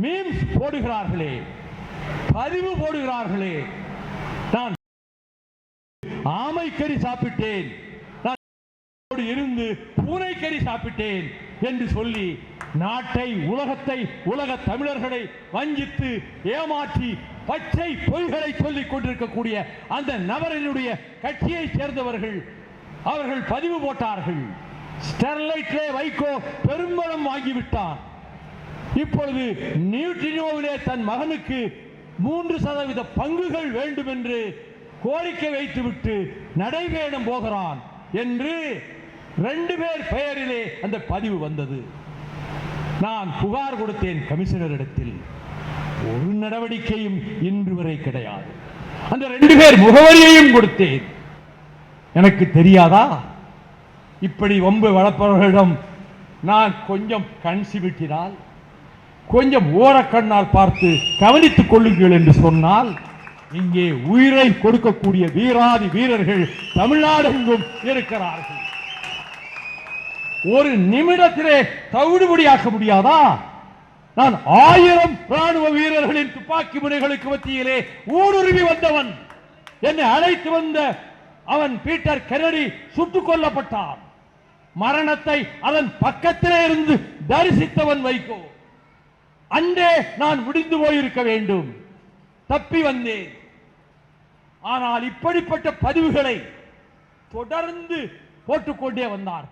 Memes போடுகிறார்களே, பதிவு போடுகிறார்களே, நான் ஆமைக்கறி சாப்பிட்டேன், நான் இருந்து பூனைக்கறி சாப்பிட்டேன் என்று சொல்லி நாட்டை, உலகத்தை, உலக தமிழர்களை வஞ்சித்து ஏமாற்றி பச்சை பொய்களை சொல்லிக் கொண்டிருக்கக்கூடிய அந்த நபரினுடைய கட்சியை சேர்ந்தவர்கள் அவர்கள் பதிவு போட்டார்கள். ஸ்டெர்லைட்டிலே வைகோ பெரும்பலம் வாங்கிவிட்டார். இப்பொழுது நியூட்ரினோவிலே தன் மகனுக்கு 3% பங்குகள் வேண்டும் என்று கோரிக்கை வைத்துவிட்டு நடைபயணம் போகிறான் என்று 2 பேர் பெயரிலே அந்த பதிவு வந்தது. நான் புகார் கொடுத்தேன் கமிஷனரிடத்தில். ஒரு நடவடிக்கையும் இன்று வரை கிடையாது. அந்த 2 பேர் முகவரியையும் கொடுத்தேன். எனக்கு தெரியாதா? இப்படி வம்பு வளர்ப்பவர்களிடம் நான் கொஞ்சம் கண் சிமிட்டினால், கொஞ்சம் ஓரக்கண்ணால் பார்த்து கவனித்துக் கொள்ளுங்கள் என்று சொன்னால், இங்கே உயிரை கொடுக்கக்கூடிய வீராதி வீரர்கள் தமிழ்நாடெங்கும் இருக்கிறார்கள். ஒரு நிமிடத்திலே தவிடுபடியாக்க முடியாதா? நான் 1000 ராணுவ வீரர்களின் துப்பாக்கி முனைகளுக்கு மத்தியிலே ஊடுருவி வந்தவன். என்னை அழைத்து வந்த அவன் பீட்டர் கென்னடி சுட்டுக் கொல்லப்பட்டான். மரணத்தை அதன் பக்கத்திலே இருந்து தரிசித்தவன் வைகோ. அன்றே நான் முடிந்து போயிருக்க வேண்டும். தப்பி வந்தேன். ஆனால் இப்படிப்பட்ட பதிவுகளை தொடர்ந்து போட்டுக்கொண்டே வந்தார்கள்.